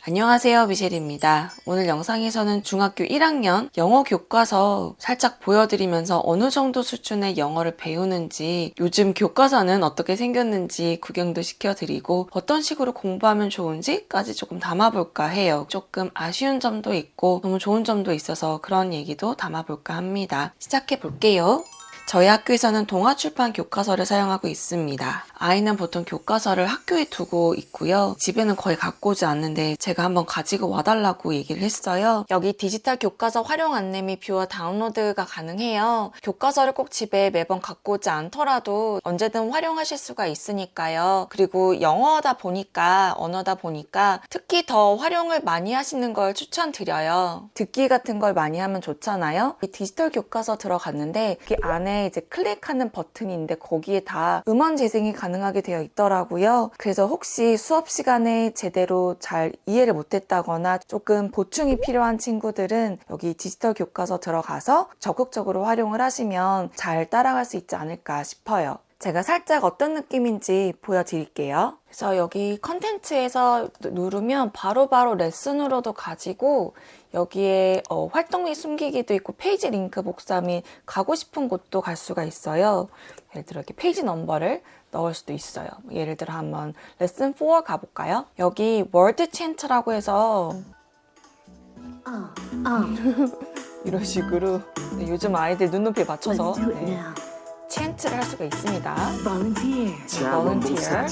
안녕하세요, 미셸입니다. 오늘 영상에서는 중학교 1학년 영어 교과서 살짝 보여드리면서 어느 정도 수준의 영어를 배우는지, 요즘 교과서는 어떻게 생겼는지 구경도 시켜드리고 어떤 식으로 공부하면 좋은지까지 조금 담아볼까 해요. 조금 아쉬운 점도 있고 너무 좋은 점도 있어서 그런 얘기도 담아볼까 합니다. 시작해볼게요. 저희 학교에서는 동아출판 교과서를 사용하고 있습니다. 아이는 보통 교과서를 학교에 두고 있고요. 집에는 거의 갖고 오지 않는데 제가 한번 가지고 와달라고 얘기를 했어요. 여기 디지털 교과서 활용 안내 및 뷰어 다운로드가 가능해요. 교과서를 꼭 집에 매번 갖고 오지 않더라도 언제든 활용하실 수가 있으니까요. 그리고 영어다 보니까, 언어다 보니까 특히 더 활용을 많이 하시는 걸 추천드려요. 듣기 같은 걸 많이 하면 좋잖아요. 이 디지털 교과서 들어갔는데 그 안에 이제 클릭하는 버튼인데 거기에 다 음원 재생이 가능하게 되어 있더라고요. 그래서 혹시 수업 시간에 제대로 잘 이해를 못했다거나 조금 보충이 필요한 친구들은 여기 디지털 교과서 들어가서 적극적으로 활용을 하시면 잘 따라갈 수 있지 않을까 싶어요. 제가 살짝 어떤 느낌인지 보여드릴게요. 그래서 여기 컨텐츠에서 누르면 바로바로 레슨으로도 가지고 여기에 활동 및 숨기기도 있고 페이지 링크 복사 및 가고 싶은 곳도 갈 수가 있어요. 예를 들어 이렇게 페이지 넘버를 넣을 수도 있어요. 예를 들어 한번 레슨 4 가볼까요? 여기 월드 챈트라고 해서 이런 식으로 요즘 아이들 눈높이에 맞춰서 챈트를 할 수가 있습니다. Volunteer.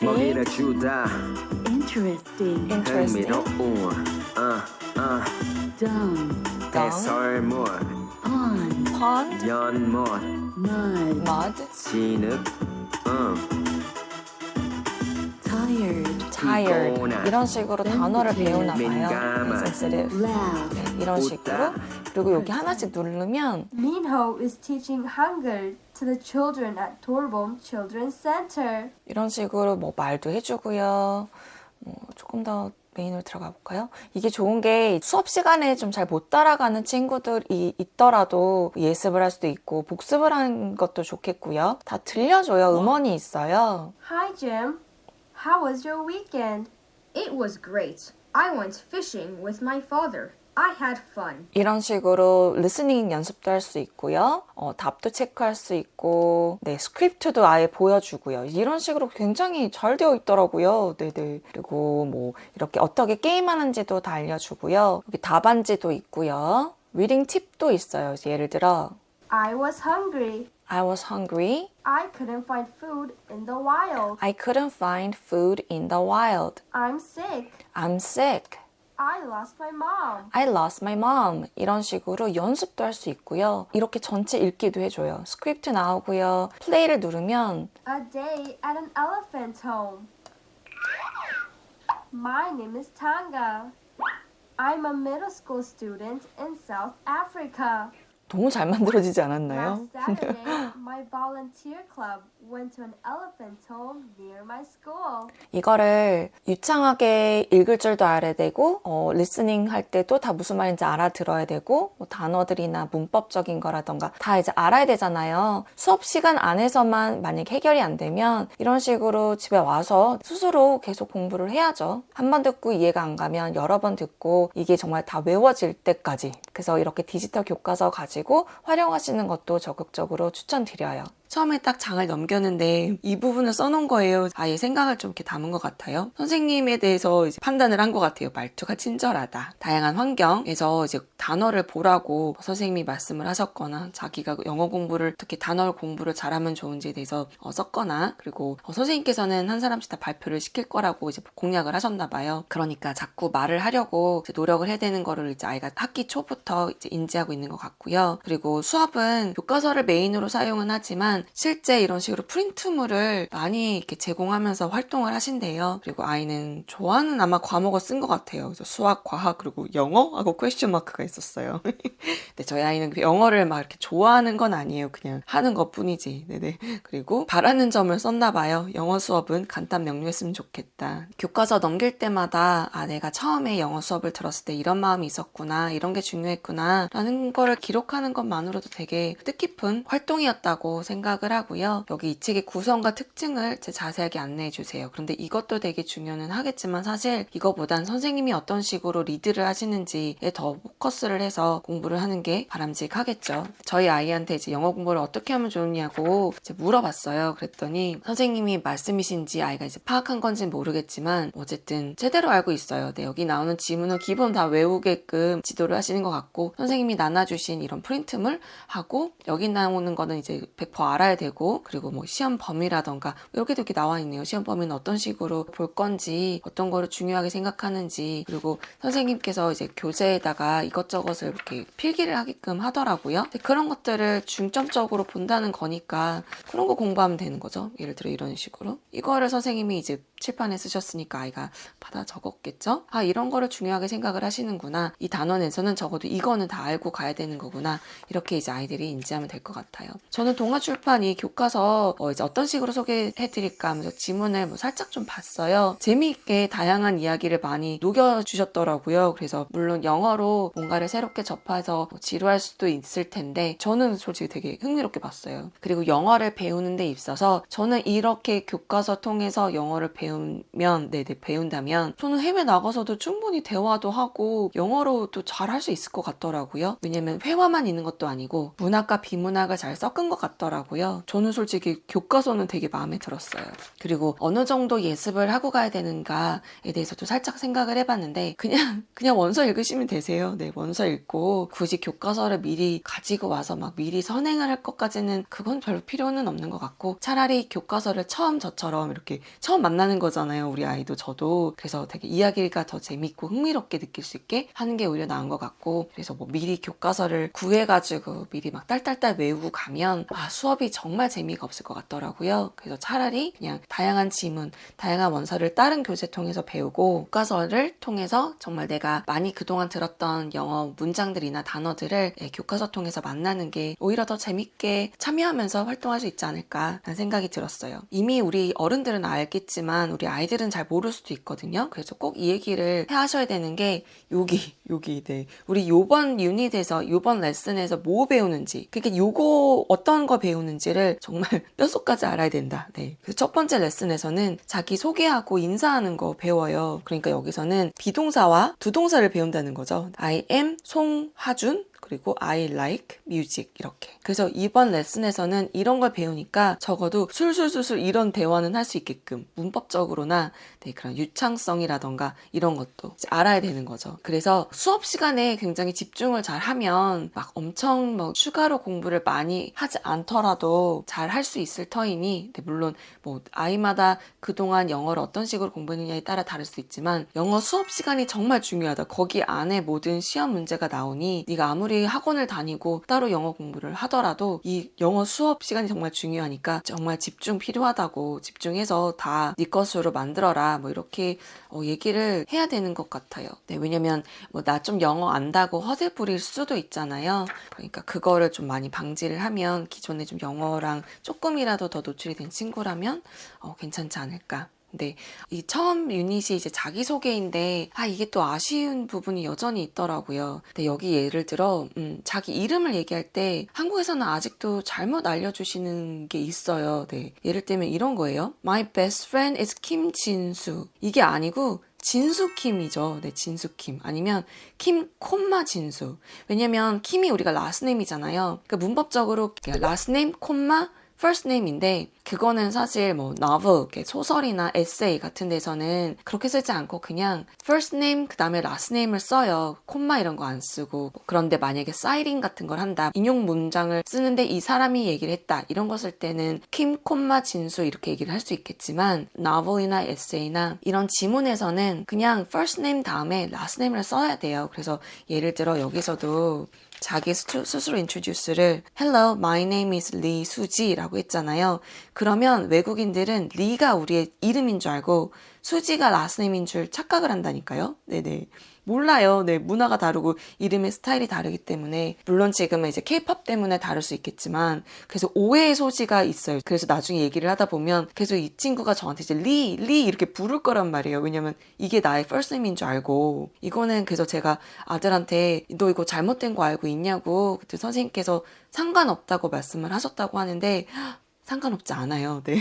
먹이를 주다 Interesting. 흥미로운 해설물 Pond. 연못 Mud. 진흙 Tired. 이런 식으로 단어를 배우나 봐요. 민감한. Sensitive. 네, 이런 식으로. 그리고 여기 하나씩 누르면 Minho is teaching Hangul to the children at Torbom Children's Center. 이런 식으로 뭐 말도 해주고요. 조금 더 메인으로 들어가 볼까요? 이게 좋은 게 수업 시간에 좀 잘 못 따라가는 친구들이 있더라도 예습을 할 수도 있고 복습을 하는 것도 좋겠고요. 다 들려줘요. 음원이 있어요. Hi, Jim. How was your weekend? It was great. I went fishing with my father. I had fun. 이런 식으로 리스닝 연습도 할 수 있고요. 답도 체크할 수 있고, 네, 스크립트도 아예 보여주고요. 이런 식으로 굉장히 잘 되어 있더라고요. 네네. 그리고 뭐 이렇게 어떻게 게임하는지도 다 알려주고요. 여기 답안지도 있고요. 리딩 팁도 있어요. 예를 들어 I was hungry. I was hungry. I couldn't find food in the wild. I couldn't find food in the wild. I'm sick. I'm sick. I lost my mom. I lost my mom. 이런 식으로 연습도 할 수 있고요. 이렇게 전체 읽기도 해줘요. 스크립트 나오고요. 플레이를 누르면 A day at an elephant home. My name is Tanga. I'm a middle school student in South Africa. 너무 잘 만들어지지 않았나요? Last Saturday, my volunteer club went to an elephant home near my school. 이거를 유창하게 읽을 줄도 알아야 되고 리스닝 할 때도 다 무슨 말인지 알아들어야 되고 뭐 단어들이나 문법적인 거라던가 다 이제 알아야 되잖아요. 수업 시간 안에서만 만약 해결이 안 되면 이런 식으로 집에 와서 스스로 계속 공부를 해야죠. 한 번 듣고 이해가 안 가면 여러 번 듣고 이게 정말 다 외워질 때까지. 그래서 이렇게 디지털 교과서 가지고 활용하시는 것도 적극적으로 추천드려요. 처음에 딱 장을 넘겼는데 이 부분을 써놓은 거예요. 아예 생각을 좀 이렇게 담은 것 같아요. 선생님에 대해서 이제 판단을 한 것 같아요. 말투가 친절하다. 다양한 환경에서 이제 단어를 보라고 선생님이 말씀을 하셨거나 자기가 영어 공부를 어떻게 단어 공부를 잘하면 좋은지에 대해서 썼거나 그리고 선생님께서는 한 사람씩 다 발표를 시킬 거라고 이제 공약을 하셨나 봐요. 그러니까 자꾸 말을 하려고 이제 노력을 해야 되는 거를 이제 아이가 학기 초부터 이제 인지하고 있는 것 같고요. 그리고 수업은 교과서를 메인으로 사용은 하지만 실제 이런 식으로 프린트물을 많이 이렇게 제공하면서 활동을 하신대요. 그리고 아이는 좋아하는 아마 과목을 쓴 것 같아요. 그래서 수학, 과학, 그리고 영어하고 퀘스천 마크가 있었어요. 근데 저희 아이는 영어를 막 이렇게 좋아하는 건 아니에요. 그냥 하는 것 뿐이지. 네네. 그리고 바라는 점을 썼나 봐요. 영어 수업은 간단 명료했으면 좋겠다. 교과서 넘길 때마다 내가 처음에 영어 수업을 들었을 때 이런 마음이 있었구나. 이런 게 중요했구나. 라는 거를 기록하는 것만으로도 되게 뜻깊은 활동이었다고 생각합니다. 생각을 하고요. 여기 이 책의 구성과 특징을 자세하게 안내해 주세요. 그런데 이것도 되게 중요는 하겠지만 사실 이거보단 선생님이 어떤 식으로 리드를 하시는지에 더 포커스를 해서 공부를 하는 게 바람직하겠죠. 저희 아이한테 이제 영어 공부를 어떻게 하면 좋냐고 이제 물어봤어요. 그랬더니 선생님이 말씀이신지 아이가 이제 파악한 건지는 모르겠지만 어쨌든 제대로 알고 있어요. 네, 여기 나오는 지문은 기본 다 외우게끔 지도를 하시는 것 같고 선생님이 나눠주신 이런 프린트물 하고 여기 나오는 거는 이제 100% 알아야 되고 그리고 뭐 시험 범위라던가 이렇게도 이렇게 나와 있네요. 시험 범위는 어떤 식으로 볼 건지 어떤 거를 중요하게 생각하는지 그리고 선생님께서 이제 교재에다가 이것저것을 이렇게 필기를 하게끔 하더라고요. 그런 것들을 중점적으로 본다는 거니까 그런 거 공부하면 되는 거죠. 예를 들어 이런 식으로 이거를 선생님이 이제 칠판에 쓰셨으니까 아이가 받아 적었겠죠? 아, 이런 거를 중요하게 생각을 하시는구나. 이 단원에서는 적어도 이거는 다 알고 가야 되는 거구나. 이렇게 이제 아이들이 인지하면 될 것 같아요. 저는 동아출판이 교과서 이제 어떤 식으로 소개해드릴까 하면서 지문을 뭐 살짝 좀 봤어요. 재미있게 다양한 이야기를 많이 녹여주셨더라고요. 그래서 물론 영어로 뭔가를 새롭게 접해서 뭐 지루할 수도 있을 텐데 저는 솔직히 되게 흥미롭게 봤어요. 그리고 영어를 배우는 데 있어서 저는 이렇게 교과서 통해서 영어를 배운다면 저는 해외 나가서도 충분히 대화도 하고 영어로도 잘 할 수 있을 것 같더라고요. 왜냐면 회화만 있는 것도 아니고 문학과 비문학을 잘 섞은 것 같더라고요. 저는 솔직히 교과서는 되게 마음에 들었어요. 그리고 어느 정도 예습을 하고 가야 되는가에 대해서도 살짝 생각을 해봤는데 그냥 원서 읽으시면 되세요. 네, 원서 읽고 굳이 교과서를 미리 가지고 와서 막 미리 선행을 할 것까지는 그건 별로 필요는 없는 것 같고 차라리 교과서를 저처럼 이렇게 처음 만나는 거잖아요. 우리 아이도 저도. 그래서 되게 이야기가 더 재밌고 흥미롭게 느낄 수 있게 하는 게 오히려 나은 것 같고 그래서 뭐 미리 교과서를 구해가지고 미리 막 딸딸딸 외우고 가면 수업이 정말 재미가 없을 것 같더라고요. 그래서 차라리 그냥 다양한 지문, 다양한 원서를 다른 교재 통해서 배우고 교과서를 통해서 정말 내가 많이 그동안 들었던 영어 문장들이나 단어들을 교과서 통해서 만나는 게 오히려 더 재밌게 참여하면서 활동할 수 있지 않을까라는 생각이 들었어요. 이미 우리 어른들은 알겠지만 우리 아이들은 잘 모를 수도 있거든요. 그래서 꼭 이 얘기를 하셔야 되는 게 여기 네. 우리 요번 유닛에서 요번 레슨에서 뭐 배우는지 그러니까 요거 어떤 거 배우는지를 정말 뼛속까지 알아야 된다. 네. 그래서 첫 번째 레슨에서는 자기 소개하고 인사하는 거 배워요. 그러니까 여기서는 비동사와 두동사를 배운다는 거죠. I am 송하준 그리고 I like music 이렇게. 그래서 이번 레슨에서는 이런 걸 배우니까 적어도 술술술술 이런 대화는 할 수 있게끔 문법적으로나 그런 유창성이라던가 이런 것도 이제 알아야 되는 거죠. 그래서 수업 시간에 굉장히 집중을 잘 하면 막 엄청 뭐 추가로 공부를 많이 하지 않더라도 잘 할 수 있을 터이니 물론 뭐 아이마다 그동안 영어를 어떤 식으로 공부했느냐에 따라 다를 수 있지만 영어 수업 시간이 정말 중요하다. 거기 안에 모든 시험 문제가 나오니 네가 아무리 학원을 다니고 따로 영어 공부를 하더라도 이 영어 수업 시간이 정말 중요하니까 정말 집중 필요하다고 집중해서 다 네 것으로 만들어라 뭐 이렇게 얘기를 해야 되는 것 같아요. 네, 왜냐면 뭐 나 좀 영어 안다고 허세 부릴 수도 있잖아요. 그러니까 그거를 좀 많이 방지를 하면 기존에 좀 영어랑 조금이라도 더 노출이 된 친구라면 괜찮지 않을까. 근데 이 처음 유닛이 이제 자기소개인데 이게 또 아쉬운 부분이 여전히 있더라고요. 근데 여기 예를 들어 자기 이름을 얘기할 때 한국에서는 아직도 잘못 알려주시는 게 있어요. 네. 예를 들면 이런 거예요. My best friend is 김진수. 이게 아니고 진수킴이죠. 네, 진수킴. 아니면 킴 콤마 진수. 왜냐면 킴이 우리가 last name이잖아요. 그러니까 문법적으로 last name 콤마 first name인데 그거는 사실 뭐 novel, 소설이나 에세이 같은 데서는 그렇게 쓰지 않고 그냥 first name 그 다음에 last name을 써요. 콤마 이런 거 안 쓰고. 그런데 만약에 사이팅 같은 걸 한다. 인용 문장을 쓰는데 이 사람이 얘기를 했다. 이런 거 쓸 때는 킴, 콤마, 진수 이렇게 얘기를 할 수 있겠지만 novel이나 에세이나 이런 지문에서는 그냥 first name 다음에 last name를 써야 돼요. 그래서 예를 들어 여기서도 자기 스스로 introduce를 Hello, my name is Lee 수지라고 했잖아요. 그러면 외국인들은 리가 우리의 이름인 줄 알고 수지가 라스네임인 줄 착각을 한다니까요. 네네. 몰라요. 네, 문화가 다르고 이름의 스타일이 다르기 때문에 물론 지금은 이제 K-pop 때문에 다를 수 있겠지만 그래서 오해의 소지가 있어요. 그래서 나중에 얘기를 하다 보면 계속 이 친구가 저한테 이제 리 이렇게 부를 거란 말이에요. 왜냐면 이게 나의 first name인 줄 알고 이거는 그래서 제가 아들한테 너 이거 잘못된 거 알고 있냐고 그때 선생님께서 상관없다고 말씀을 하셨다고 하는데 상관없지 않아요. 네.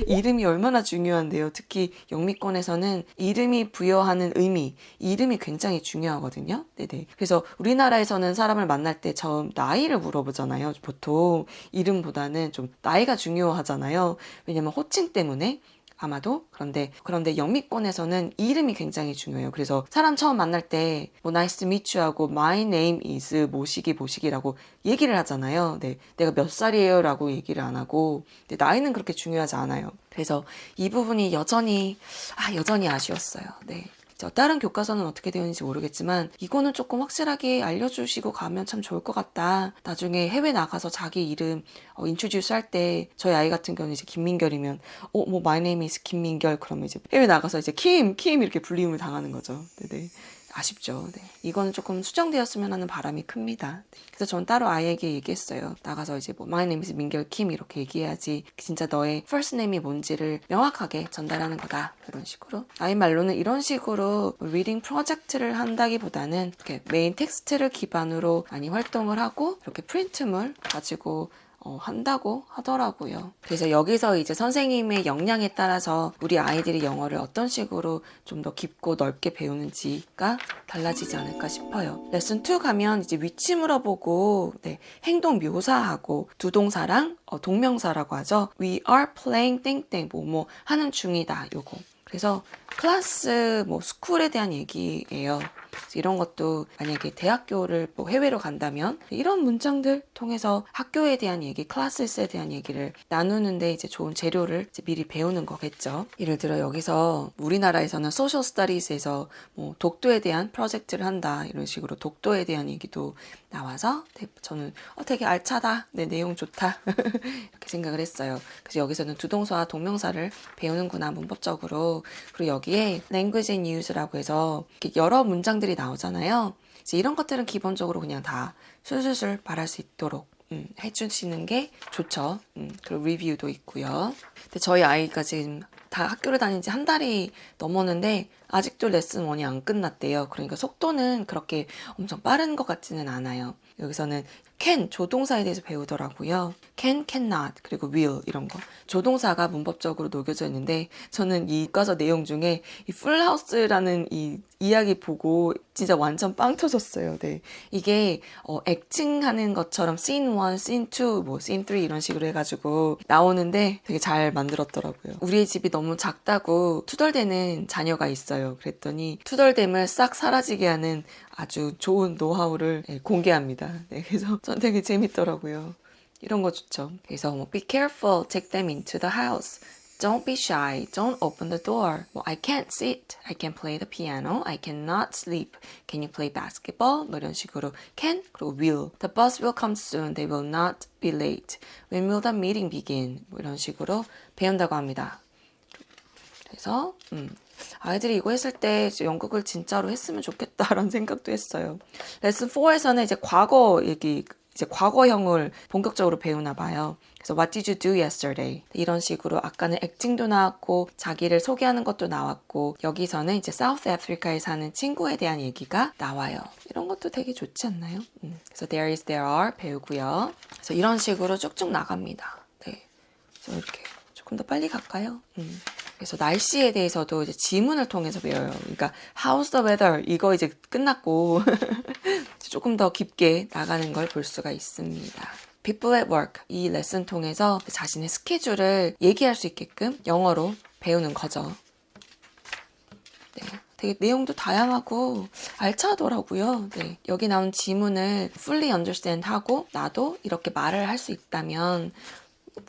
이름이 얼마나 중요한데요. 특히 영미권에서는 이름이 부여하는 의미, 이름이 굉장히 중요하거든요. 네네. 그래서 우리나라에서는 사람을 만날 때 처음 나이를 물어보잖아요. 보통 이름보다는 좀 나이가 중요하잖아요. 왜냐면 호칭 때문에. 아마도 그런데 영미권에서는 이름이 굉장히 중요해요. 그래서 사람 처음 만날 때 뭐 nice to meet you 하고 my name is 뭐시기라고 얘기를 하잖아요. 네, 내가 몇 살이에요라고 얘기를 안 하고 근데 나이는 그렇게 중요하지 않아요. 그래서 이 부분이 여전히 아쉬웠어요. 네. 다른 교과서는 어떻게 되었는지 모르겠지만 이거는 조금 확실하게 알려주시고 가면 참 좋을 것 같다. 나중에 해외 나가서 자기 이름 인트로듀스 할 때 저희 아이 같은 경우는 이제 김민결이면 뭐 my name is 김민결 그러면 이제 해외 나가서 이제 킴 이렇게 불림을 당하는 거죠. 네네. 아쉽죠. 네. 이거는 조금 수정되었으면 하는 바람이 큽니다. 네. 그래서 전 따로 아이에게 얘기했어요. 나가서 이제 뭐 My name is 민결 킴 이렇게 얘기해야지 진짜 너의 first name이 뭔지를 명확하게 전달하는 거다. 이런 식으로. 아이 말로는 이런 식으로 리딩 프로젝트를 한다기보다는 이렇게 메인 텍스트를 기반으로 많이 활동을 하고 이렇게 프린트물 가지고 한다고 하더라고요. 그래서 여기서 이제 선생님의 역량에 따라서 우리 아이들이 영어를 어떤 식으로 좀 더 깊고 넓게 배우는지가 달라지지 않을까 싶어요. 레슨 2 가면 이제 위치 물어보고 행동 묘사하고 두 동사랑 동명사라고 하죠. We are playing 땡땡 뭐 하는 중이다 요거. 그래서 클래스 스쿨에 대한 얘기예요. 이런 것도 만약에 대학교를 해외로 간다면 이런 문장들 통해서 학교에 대한 얘기, 클래스에 대한 얘기를 나누는데 이제 좋은 재료를 이제 미리 배우는 거겠죠. 예를 들어 여기서 우리나라에서는 소셜 스터디스에서 독도에 대한 프로젝트를 한다 이런 식으로 독도에 대한 얘기도 나와서 저는 되게 알차다, 내용 좋다 이렇게 생각을 했어요. 그래서 여기서는 두동사와 동명사를 배우는구나 문법적으로. 그리고 여기에 language and use라고 해서 여러 문장들이 나오잖아요. 이제 이런 것들은 기본적으로 그냥 다 술술술 말할 수 있도록 해주시는 게 좋죠. 그리고 리뷰도 있고요. 근데 저희 아이가 지금 다 학교를 다닌 지 한 달이 넘었는데 아직도 레슨 1이 안 끝났대요. 그러니까 속도는 그렇게 엄청 빠른 것 같지는 않아요. 여기서는 can, 조동사에 대해서 배우더라고요. can, cannot, 그리고 will 이런 거. 조동사가 문법적으로 녹여져 있는데 저는 이 과서 내용 중에 이 풀하우스라는 이 이야기 보고 진짜 완전 빵 터졌어요. 네. 이게 액팅하는 것처럼 scene 1, scene 2, scene 3 이런 식으로 해가지고 나오는데 되게 잘 만들었더라고요. 우리의 집이 너무 작다고 투덜대는 자녀가 있어요. 그랬더니 투덜댐을 싹 사라지게 하는 아주 좋은 노하우를 공개합니다. 네, 그래서 전 되게 재밌더라고요. 이런 거 좋죠. 그래서 be careful, take them into the house. Don't be shy. Don't open the door. I can't sit. I can play the piano. I cannot sleep. Can you play basketball? 이런 식으로 can 그리고 will. The bus will come soon. They will not be late. When will the meeting begin? 이런 식으로 배운다고 합니다. 그래서 아이들이 이거 했을 때 연극을 진짜로 했으면 좋겠다라는 생각도 했어요. 레슨 4에서는 이제 과거 얘기, 이제 과거형을 본격적으로 배우나 봐요. 그래서 What did you do yesterday? 이런 식으로 아까는 액팅도 나왔고 자기를 소개하는 것도 나왔고 여기서는 이제 사우스 아프리카에 사는 친구에 대한 얘기가 나와요. 이런 것도 되게 좋지 않나요? 그래서 there is, there are 배우고요. 그래서 이런 식으로 쭉쭉 나갑니다. 네. 그래서 이렇게 조금 더 빨리 갈까요? 그래서 날씨에 대해서도 이제 지문을 통해서 배워요. 그러니까 how's the weather 이거 이제 끝났고 조금 더 깊게 나가는 걸 볼 수가 있습니다. People at work 이 레슨 통해서 자신의 스케줄을 얘기할 수 있게끔 영어로 배우는 거죠. 네, 되게 내용도 다양하고 알차더라고요. 네, 여기 나온 지문을 fully understand 하고 나도 이렇게 말을 할 수 있다면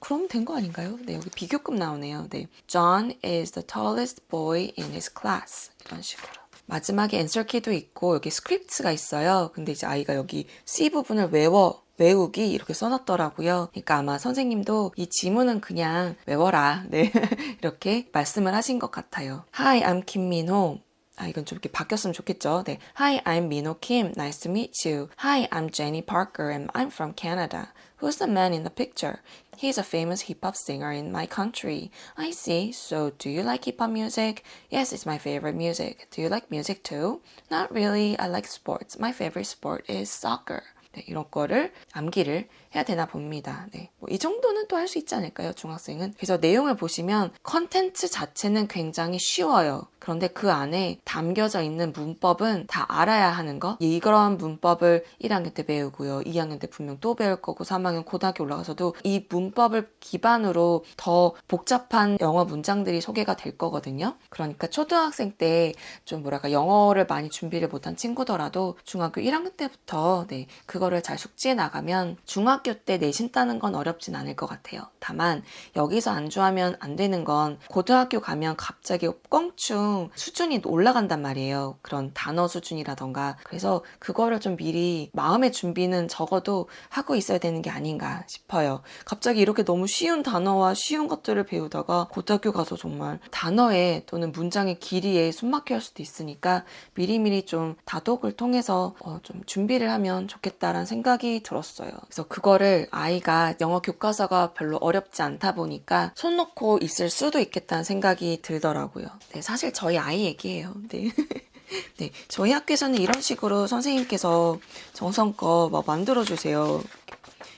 그럼 된 거 아닌가요? 네, 여기 비교급 나오네요. 네, John is the tallest boy in his class. 이런 식으로. 마지막에 answer key도 있고 여기 스크립트가 있어요. 근데 이제 아이가 여기 C 부분을 외워 외우기 이렇게 써놨더라고요. 그러니까 아마 선생님도 이 지문은 그냥 외워라. 네. 이렇게 말씀을 하신 것 같아요. Hi, I'm Kim Minho. 이건 좀 이렇게 바뀌었으면 좋겠죠. 네. Hi, I'm Minho Kim. Nice to meet you. Hi, I'm Jenny Parker and I'm from Canada. Who's the man in the picture? He's a famous hip-hop singer in my country. I see. So, do you like hip-hop music? Yes, it's my favorite music. Do you like music too? Not really. I like sports. My favorite sport is soccer. 네, 이런 거를 암기를 해야 되나 봅니다. 네, 뭐 이 정도는 또 할 수 있지 않을까요, 중학생은? 그래서 내용을 보시면 컨텐츠 자체는 굉장히 쉬워요. 그런데 그 안에 담겨져 있는 문법은 다 알아야 하는 거. 이런 문법을 1학년 때 배우고요. 2학년 때 분명 또 배울 거고 3학년 고등학교 올라가서도 이 문법을 기반으로 더 복잡한 영어 문장들이 소개가 될 거거든요. 그러니까 초등학생 때 좀 뭐랄까 영어를 많이 준비를 못한 친구더라도 중학교 1학년 때부터 네, 그거를 잘 숙지해 나가면 중학교 때 내신 따는 건 어렵진 않을 것 같아요. 다만 여기서 안주하면 안 되는 건 고등학교 가면 갑자기 껑충 수준이 올라간단 말이에요. 그런 단어 수준이라던가. 그래서 그거를 좀 미리 마음의 준비는 적어도 하고 있어야 되는 게 아닌가 싶어요. 갑자기 이렇게 너무 쉬운 단어와 쉬운 것들을 배우다가 고등학교 가서 정말 단어에 또는 문장의 길이에 숨막혀 할 수도 있으니까 미리미리 좀 다독을 통해서 좀 준비를 하면 좋겠다라는 생각이 들었어요. 그래서 그거를 아이가 영어 교과서가 별로 어렵지 않다 보니까 손 놓고 있을 수도 있겠다는 생각이 들더라고요. 네, 사실 저희 아이 얘기예요. 네. 네, 저희 학교에서는 이런 식으로 선생님께서 정성껏 막 만들어주세요.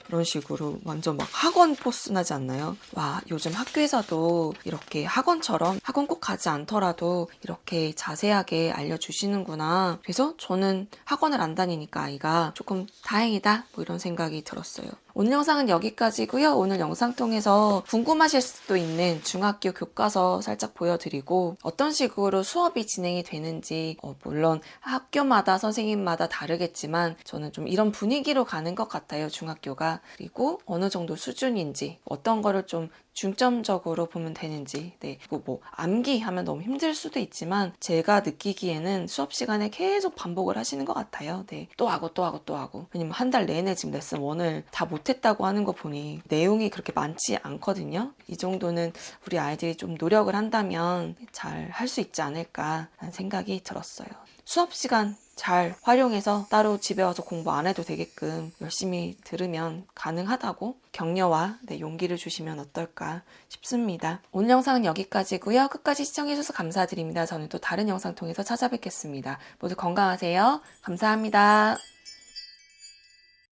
이런 식으로 완전 막 학원 포스 나지 않나요? 와, 요즘 학교에서도 이렇게 학원처럼 학원 꼭 가지 않더라도 이렇게 자세하게 알려주시는구나. 그래서 저는 학원을 안 다니니까 아이가 조금 다행이다 뭐 이런 생각이 들었어요. 오늘 영상은 여기까지고요. 오늘 영상 통해서 궁금하실 수도 있는 중학교 교과서 살짝 보여드리고 어떤 식으로 수업이 진행이 되는지 물론 학교마다 선생님마다 다르겠지만 저는 좀 이런 분위기로 가는 것 같아요. 중학교가. 그리고 어느 정도 수준인지 어떤 거를 좀 중점적으로 보면 되는지. 네. 그리고 뭐 암기하면 너무 힘들 수도 있지만 제가 느끼기에는 수업 시간에 계속 반복을 하시는 것 같아요. 네. 또 하고 또 하고 또 하고. 왜냐면 한 달 내내 지금 레슨 1을 다 못했다고 하는 거 보니 내용이 그렇게 많지 않거든요. 이 정도는 우리 아이들이 좀 노력을 한다면 잘 할 수 있지 않을까라는 생각이 들었어요. 수업 시간 잘 활용해서 따로 집에 와서 공부 안 해도 되게끔 열심히 들으면 가능하다고 격려와 용기를 주시면 어떨까 싶습니다. 오늘 영상은 여기까지고요. 끝까지 시청해주셔서 감사드립니다. 저는 또 다른 영상 통해서 찾아뵙겠습니다. 모두 건강하세요. 감사합니다.